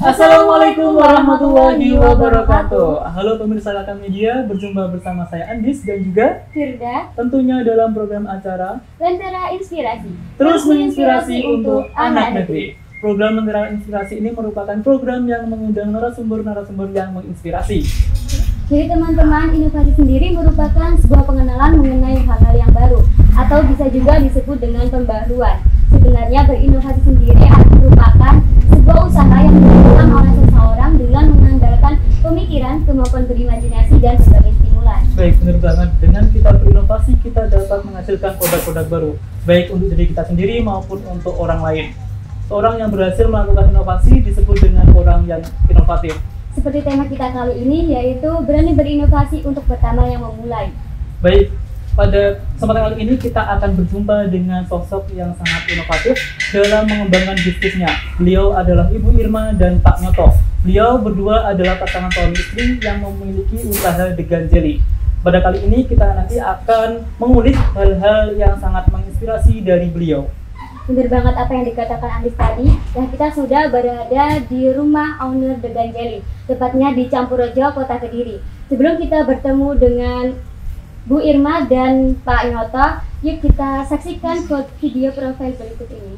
Assalamualaikum warahmatullahi wabarakatuh. Halo pemirsa Lakam Media, berjumpa bersama saya Andis dan juga Firda, tentunya dalam program acara Lentera Inspirasi. Terus menginspirasi untuk anak negeri. Program Lentera Inspirasi ini merupakan program yang mengundang narasumber-narasumber yang menginspirasi. Jadi teman-teman, inovasi sendiri merupakan sebuah pengenalan mengenai hal-hal yang baru atau bisa juga disebut dengan pembaruan. Sebenarnya berinovasi sendiri merupakan sebuah usaha yang dilakukan oleh seseorang dengan mengandalkan pemikiran, kemampuan berimajinasi, dan berbagai stimulan. Baik, benar banget. Dengan kita berinovasi, kita dapat menghasilkan produk-produk baru, baik untuk diri kita sendiri maupun untuk orang lain. Seorang yang berhasil melakukan inovasi disebut dengan orang yang inovatif. Seperti tema kita kali ini, yaitu berani berinovasi untuk pertama yang memulai. Baik, pada kesempatan kali ini kita akan berjumpa dengan sosok yang sangat inovatif dalam mengembangkan bisnisnya. Beliau adalah Ibu Irma dan Pak Nyoto. Beliau berdua adalah pasangan suami istri yang memiliki usaha Degan Jelly. Pada kali ini kita nanti akan mengulik hal-hal yang sangat menginspirasi dari beliau. Benar banget apa yang dikatakan Andis tadi. Dan kita sudah berada di rumah owner Degan Jelly, tepatnya di Campurejo, Kota Kediri. Sebelum kita bertemu dengan Bu Irma dan Pak Nyoto, yuk kita saksikan video profil berikut ini.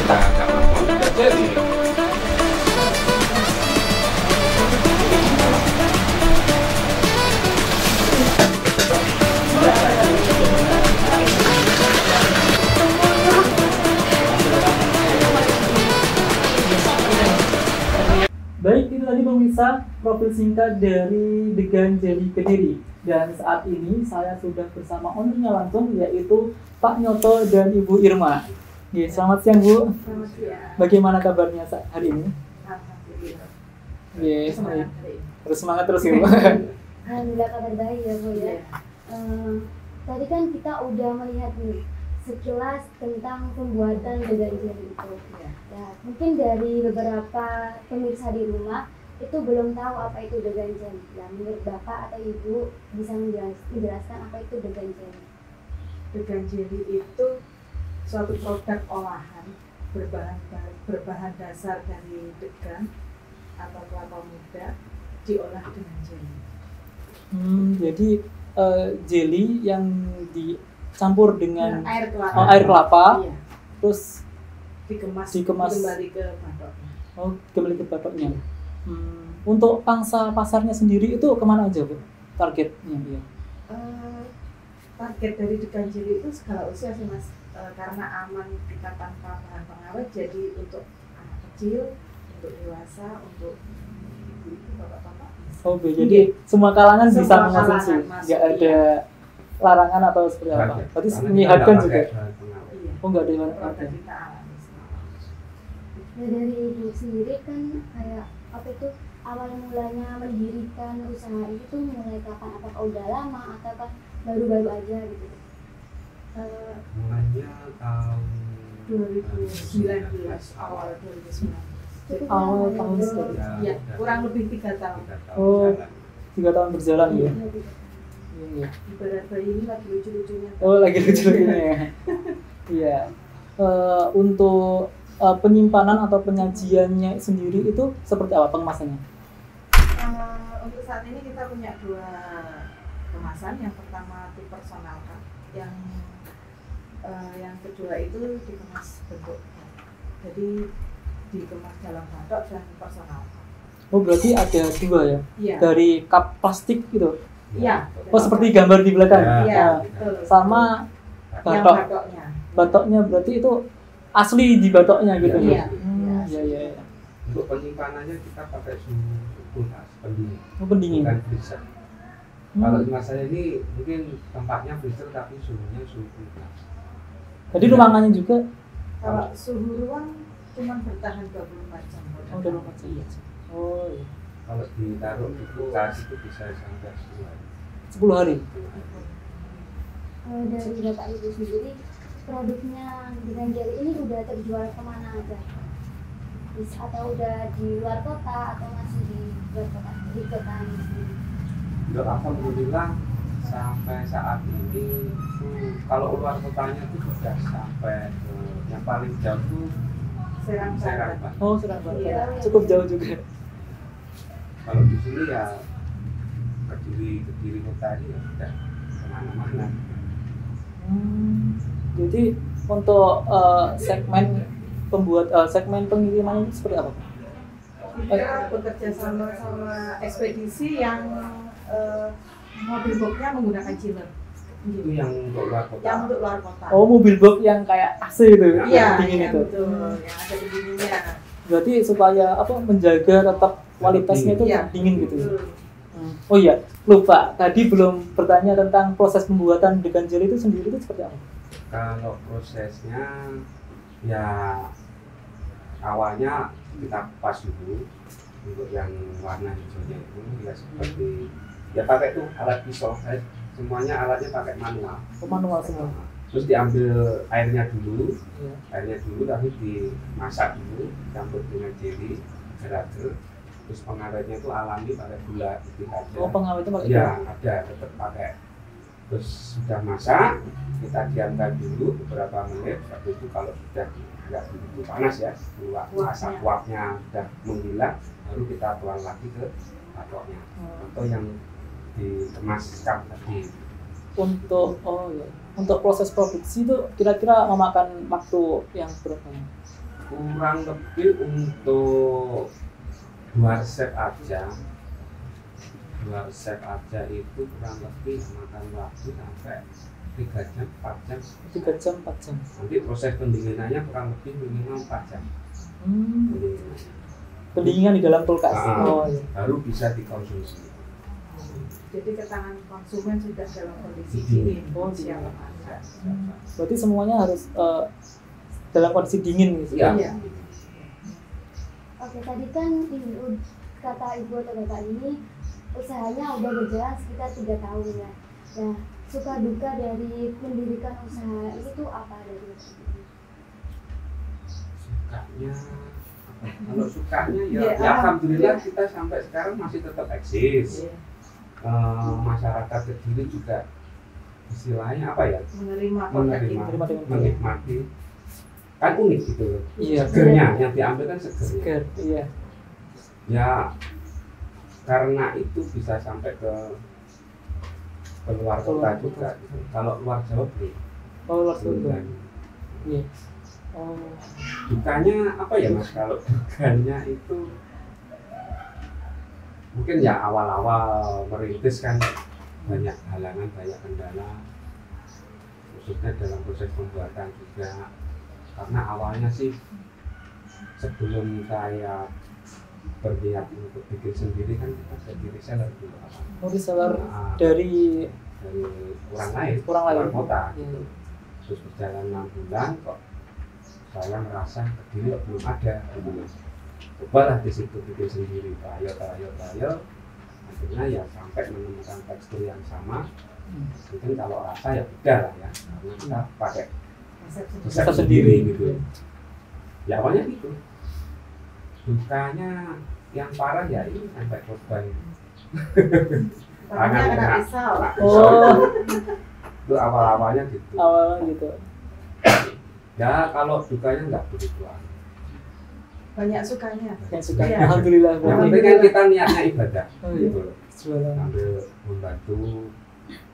Kita nggak mampu tidak jadi. Baik, itu tadi pemirsa profil singkat dari Degan Jelly Kediri. Dan saat ini saya sudah bersama ownernya langsung, yaitu Pak Nyoto dan Ibu Irma. Ya, selamat siang Bu. Selamat siang. Bagaimana kabarnya hari ini? Alhamdulillah. Ya, Semangat. terus semangat terus ya Bu. Alhamdulillah kabar baik ya Bu ya. Tadi kan kita udah melihat nih sekilas tentang pembuatan Degan Jelly itu. Ya, mungkin dari beberapa pemirsa di rumah itu belum tahu apa itu Degan Jelly. Ya, menurut Bapak atau Ibu bisa menjelaskan apa itu Degan Jelly? Degan Jelly itu suatu produk olahan berbahan dasar dari degan atau kelapa muda diolah dengan jelly. Jadi jelly yang dicampur dengan air kelapa. air kelapa, Iya. terus Dikemas kembali ke batoknya. kembali ke batoknya. Untuk pangsa pasarnya sendiri itu kemana aja Bu? Targetnya ya? Target dari Degan Jelly itu segala usia sih Mas. Karena aman kita tanpa bahan pengawet, jadi untuk anak kecil, untuk dewasa, untuk ibu-ibu, bapak-bapak. Oh, jadi semua kalangan bisa Semua mengonsumsi, kalangan masuk, nggak ada larangan atau seperti apa? Berarti menyehatkan juga. Iya. Oh, nggak ada yang Produk ada. kita alami semua. Ya, dari Ibu sendiri kan kayak apa itu awal mulanya mendirikan usaha itu mulai kapan? Apakah udah lama atau baru-baru aja gitu? Mulainya tahun 2019, awal 2019. Cukup Awal lama tahun ya, Bu. sekitar. Ya, kurang lebih 3 tahun. Oh. 3 tahun berjalan ya? Iya, Bu. Iya. Ibarat bayi ini lagi lucu-lucunya. Oh, lagi lucu-lucunya ya? Iya. Untuk penyimpanan atau penyajiannya sendiri itu seperti apa pengemasannya? Untuk saat ini kita punya 2 kemasan. Yang pertama dipersonalkan, yang kedua itu dikemas bentuk. Jadi dikemas dalam batok dan personalkan. Oh, berarti ada 2 ya? Iya. Dari cup plastik gitu? Iya. Oh, seperti gambar di belakang? Ya. Iya, Nah, betul. sama yang batok. batoknya. Batoknya berarti itu asli di batoknya gitu? Iya. Iya, iya. Untuk penyimpanannya kita pakai suhu kulkas pendingin, Oh, pendingin. bukan freezer. Hmm. Kalau di rumah saya ini mungkin tempatnya freezer tapi suhunya suhu kulkas. Jadi ruangannya juga Kalau suhu ruang cuma bertahan 24 jam. oh, udah lumayan. Iya. Oh, iya. Kalau ditaruh di kulkas itu bisa sampai 10 hari. 10 hari. Dari Bapak Ibu sendiri, produknya dengan jari ini udah terjual kemana aja? Atau udah di luar kota atau masih di luar kota, di kota ini sendiri? Untuk alhamdulillah sampai saat ini kalau luar kotanya itu sudah sampai ke yang paling jauh tuh Serang Serang, Banten. Pak. Oh, Serang Banten. Iya. Cukup jauh juga. Kalau di sini ya Kediri kota ini ya sudah kemana-mana. Jadi untuk segmen pengiriman itu seperti apa? Kita bekerja sama ekspedisi yang mobil boxnya menggunakan chiller. Itu yang untuk luar kota. Yang untuk luar kota. Oh, mobil box yang kayak AC itu, Iya, dingin iya, itu. betul. Yang ada pendinginnya. Berarti supaya apa menjaga tetap kualitasnya itu Iya, dingin gitu. betul. Oh iya, lupa. Tadi belum bertanya tentang proses pembuatan degan jeli itu sendiri itu seperti apa? Kalau prosesnya ya awalnya kita kupas dulu untuk yang warna hijaunya itu ya seperti ya pakai tuh alat pisau, semuanya alatnya pakai manual. Oh, manual semua. Terus diambil airnya dulu, Iya. tapi dimasak dulu, campur dengan jeli, gerager. Terus pengawetnya itu alami pakai gula putih aja. Oh, pengawetnya pakai Iya, ada tetap pakai. Terus sudah masak, kita diamkan dulu beberapa menit. Habis itu kalau sudah nggak begitu panas ya, asap uapnya sudah menghilang, baru kita tuang lagi ke patok atau yang dikemas cup tadi. Untuk proses produksi itu kira-kira memakan waktu yang berapa? Kurang lebih untuk 2 resep aja itu kurang lebih makan waktu sampai 3 jam, 4 jam. 3 jam, 4 jam. Nanti proses pendinginannya kurang lebih minimal 4 jam. Pendinginannya. Pendinginan di dalam kulkas. Ah. Iya. Baru bisa dikonsumsi. Jadi ke tangan konsumen sudah dalam kondisi Dingin. dingin. Oh, siap dingin. pakai. Berarti semuanya harus dalam kondisi dingin gitu. Iya. Iya. Oke, tadi kan kata Ibu atau Bapak ini usahanya udah berjalan sekitar 3 tahun ya. Nah, suka duka dari mendirikan usaha ini tuh apa dari Bapak ini? Sukanya kalau sukanya ya, Ya, ya alhamdulillah kita sampai sekarang masih tetap eksis. Iya. Masyarakat Kediri juga istilahnya apa ya, Menerima konten ini. menikmati, kan unik gitu loh. Iya. Segernya yang diambil kan segernya. Segar. Iya. Ya karena itu bisa sampai ke luar kota Keluar juga. kota. Kalau luar Jawa belum. Oh, luar Belum biasa. lagi. Iya. Oh. Dukanya apa ya Mas? Kalau dukanya itu mungkin ya awal-awal merintis kan banyak halangan, banyak kendala, khususnya dalam proses pembuatan juga. Karena awalnya sih sebelum saya berniat untuk bikin sendiri kan kita jadi reseller dulu. Oh, reseller Nah, dari orang lain, orang lain. kota. Iya. Terus berjalan 6 bulan kok saya merasa Kediri kok belum ada. Cobalah di situ bikin sendiri, trial. Akhirnya ya sampai menemukan tekstur yang sama. Mungkin kalau rasa ya beda lah ya, karena kita pakai resep sendiri gitu. Ya awalnya gitu. Dukanya yang parah ya ini sampai korban. Tangannya kena pisau. Oh. Itu awal-awalnya gitu. Awalnya gitu. Ya kalau dukanya nggak begitu. Banyak sukanya. Yang suka. Iya. Alhamdulillah. Yang penting kan kita niatnya ibadah. Oh, iya. Gitu loh. Jualan. Sambil membantu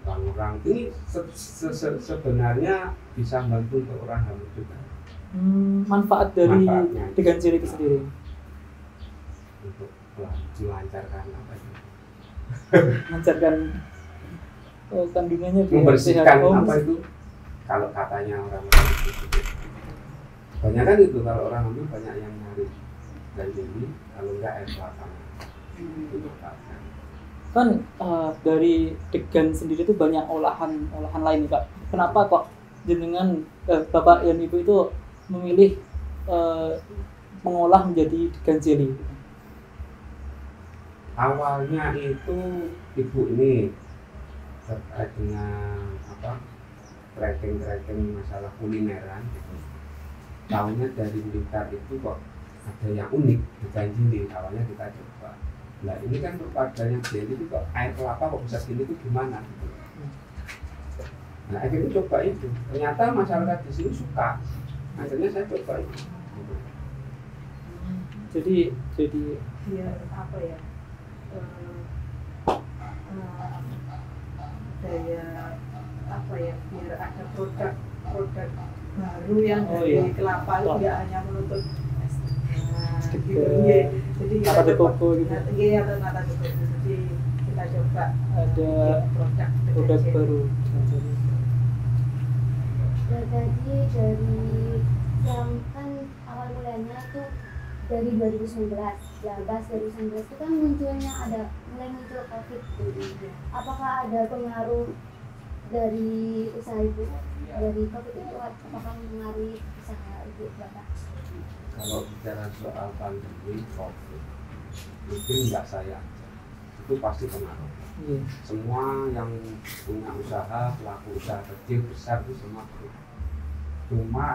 orang-orang. Ini sebenarnya bisa membantu untuk orang hamil juga. Manfaat dari Manfaatnya. degan jeli itu sendiri. Untuk melancarkan apa itu? Melancarkan kandungannya biar Membersihkan sehat. Oh, apa itu? Kalau katanya orang-orang itu. Banyak kan itu kalau orang hamil banyak yang nyari dan jadi kalau enggak air kelapa. ditukarkan. Kan dari degan sendiri itu banyak olahan lain nih Pak. Kenapa kok jenengan Bapak dan Ibu itu memilih mengolah menjadi degan jelly? Awalnya itu ibu ini terkait dengan tracking masalah kulineran gitu. Tahunya dari Blitar itu kok ada yang unik degan jelly. Awalnya kita coba. Nah ini kan perpaduannya jelly itu kok air kelapa kok bisa gini itu gimana? Gitu. Nah akhirnya coba itu. Ternyata masyarakat di sini suka. Akhirnya saya coba itu. Jadi biar apa ya, daya apa ya, biar ada produk baru yang dari kelapa itu tidak hanya menuntut gitu. Jadi nata de coco gitu. Iya, atau nata de coco. Jadi kita coba Ada produk baru. Dan tadi dari yang kan awal mulanya itu dari 2019 itu kan mulai muncul COVID gitu. Apakah ada pengaruh dari usaha ibu dari COVID itu, apakah mengaruhi usaha ibu Bapak? Kalau bicara soal pandemi COVID, mungkin nggak saya aja, itu pasti pengaruh. Semua yang punya usaha, pelaku usaha kecil besar itu semua berubah. Cuma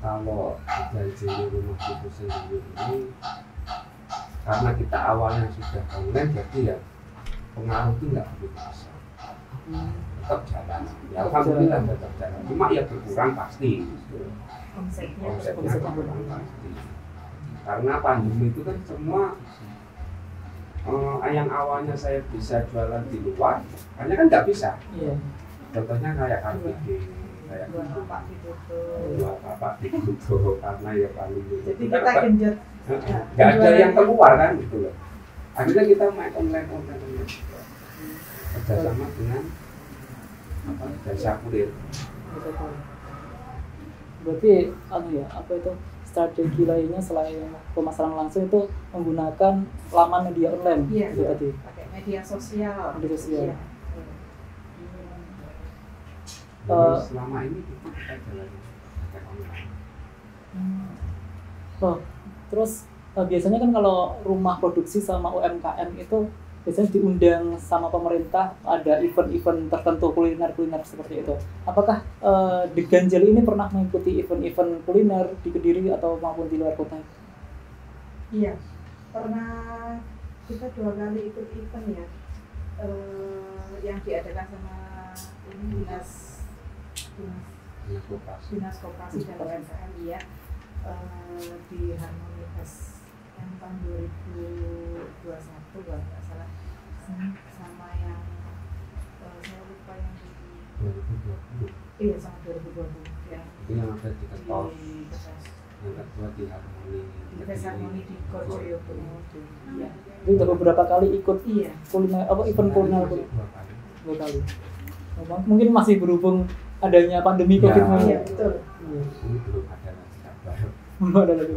kalau jadi rumah itu sendiri ini, karena kita awalnya sudah online, jadi ya pengaruh itu nggak begitu besar. Tetap jalan, ya alhamdulillah tetap jalan. Cuma ya berkurang pasti. Omsetnya berkurang pasti. Karena pandemi itu kan semua yang awalnya saya bisa jualan di luar, hanya kan nggak bisa. Contohnya kayak Carpide, kayak dua bapak ditutup karena ya pandemi. Jadi kita genjot. Nggak ada yang keluar kan gitu loh. Akhirnya kita main online. Kerjasama dengan jasa kurir. Berarti itu strategi lainnya selain pemasaran langsung itu menggunakan laman media online. Iya, gitu tadi. Pakai media sosial. Iya. Selama ini kita jalan pakai online. Terus biasanya kan kalau rumah produksi sama UMKM itu biasanya diundang sama pemerintah, ada event-event tertentu kuliner seperti itu. Apakah Degan Jelly ini pernah mengikuti event-event kuliner di Kediri atau maupun di luar kota? Iya, pernah kita 2 kali ikut event ya, yang diadakan sama ini dinas koperasi dan UMKM ya, di Harmoni Fest yang tahun 2021 kalau nggak salah, sama yang saya lupa yang di 2020. Iya, sama 2020 yang Itu yang ada di Kertos, di yang kedua di Harmoni. di Fest Harmoni di Kojoyobo. Iya. Itu udah beberapa kali ikut Iya. kuliner event kuliner 2 kali. 2 kali. Mungkin masih berhubung adanya pandemi COVID. Iya, betul. Ini belum ada lagi kabar. Belum ada lagi.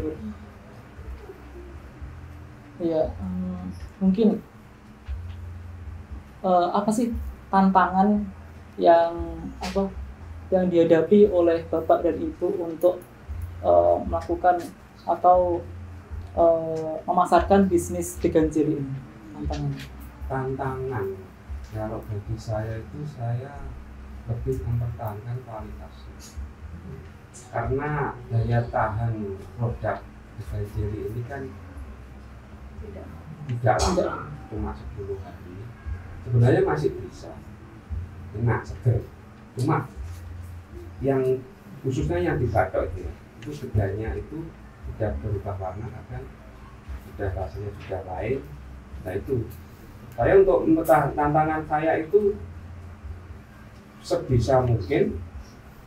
Iya, mungkin apa sih tantangan yang dihadapi oleh Bapak dan Ibu untuk melakukan atau memasarkan bisnis Degan Jelly ini? Tantangan kalau bagi saya itu, saya lebih mempertahankan kualitasnya, karena daya tahan produk Degan Jelly ini kan tidak lama, cuma 10 hari. Sebenarnya masih bisa enak, seger. Cuma yang khususnya yang di batok itu segarnya itu sudah berubah warna, kan sudah rasanya sudah lain. Nah itu saya untuk tantangan saya itu sebisa mungkin,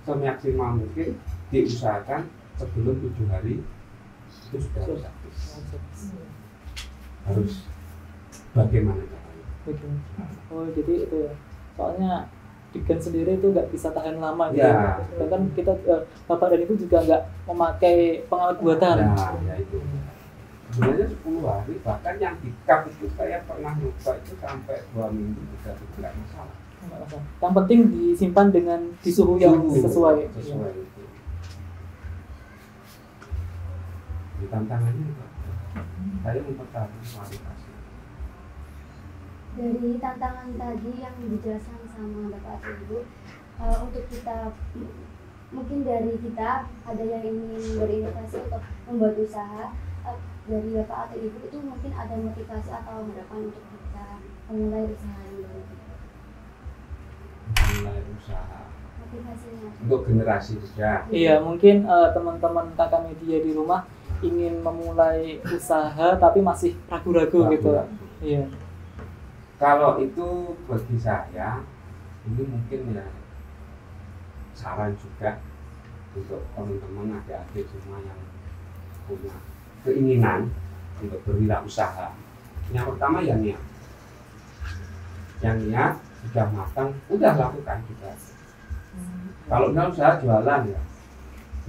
semaksimal mungkin diusahakan sebelum 7 hari itu sudah habis. Harus bagaimana caranya? Oh, jadi itu ya. Soalnya Degan sendiri itu nggak bisa tahan lama gitu. Ya. Bahkan kita Bapak dan Ibu juga nggak memakai pengawet buatan. Ya itu. sebenarnya 10 hari, bahkan yang di cup itu saya pernah nyoba itu sampai 2 minggu juga tidak masalah. Nggak masalah. Yang penting disimpan dengan di suhu yang sesuai. Sesuai itu. Di tantangannya itu saya mempertahankan kualitasnya. Dari tantangan tadi yang dijelaskan sama Bapak atau Ibu, untuk kita mungkin dari kita ada yang ingin berinovasi untuk membuat usaha, dari Bapak atau Ibu itu mungkin ada motivasi atau harapan untuk kita memulai usaha ini. Mulai usaha Motivasinya untuk generasi muda. Iya, mungkin teman-teman kakak media di rumah ingin memulai usaha tapi masih ragu-ragu gitu. Iya. Kalau itu bagi saya ini mungkin ya saran juga untuk teman-teman adik-adik semua yang punya keinginan untuk berwirausaha. Yang pertama ya niat. Yang niat sudah matang, udah lakukan juga. Kalau nggak usaha jualan ya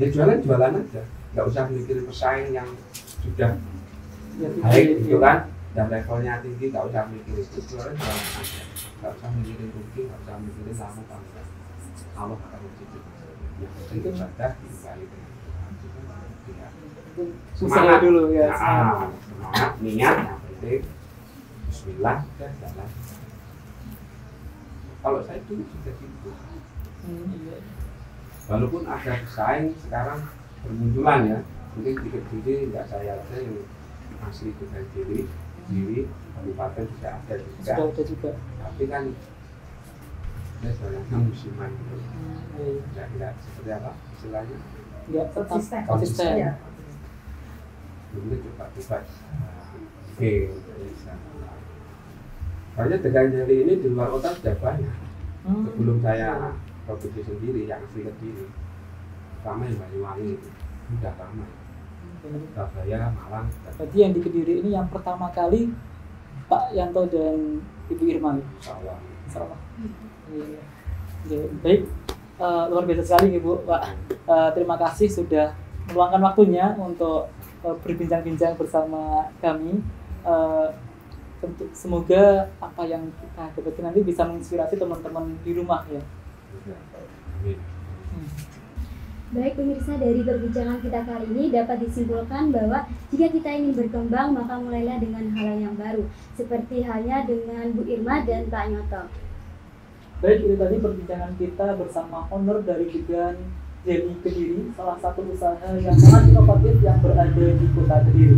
jualan aja, nggak usah mikirin pesaing yang sudah Ya, baik gitu kan, dan levelnya tinggi, nggak usah mikirin itu, jualan aja, nggak usah mikirin rugi, nggak usah mikirin lamu bangga. Allah akan mencukupi. Yang penting itu saja dibalik dengan usaha dulu ya. Semangat, niat yang penting. Bismillah, udah jalan. Kalau saya dulu sudah gitu. Iya. Walaupun ada pesaing sekarang bermunculan ya, mungkin dikit-dikit nggak saya aja yang asli dengan diri kabupaten sudah ada juga. Sudah ada juga. Tapi kan ya sebenarnya musiman gitu. Iya. Nggak seperti apa istilahnya? Nggak tetap Konsisten. konsisten. Iya. Dulu coba-coba. Oke, bisa. Soalnya dengan jeli ini di luar kota sudah banyak. Sebelum saya produksi sendiri yang asli Kediri, sama yang Banyuwangi itu sudah ramai. Surabaya, Malang. Berarti yang di Kediri ini yang pertama kali Pak Yanto dan Ibu Irma. Sawah. Insyaallah. Iya. Iya. Baik, luar biasa sekali Ibu. Pak, terima kasih sudah meluangkan waktunya untuk berbincang-bincang bersama kami. Semoga apa yang kita dapat nanti bisa menginspirasi teman-teman di rumah ya. Amin. Baik pemirsa, dari perbincangan kita kali ini dapat disimpulkan bahwa jika kita ingin berkembang maka mulailah dengan hal yang baru, seperti halnya dengan Bu Irma dan Pak Nyoto. Baik, itu tadi perbincangan kita bersama owner dari Gigan Jelly Kediri, salah satu usaha yang sangat inovatif yang berada di Kota Kediri.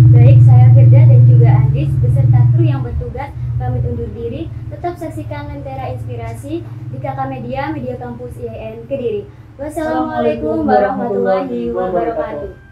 Baik, saya Firda dan juga Andis beserta kru yang bertugas pamit undur diri. Tetap saksikan Lentera Inspirasi di KK Media Kampus IAIN Kediri. Wassalamualaikum warahmatullahi wabarakatuh.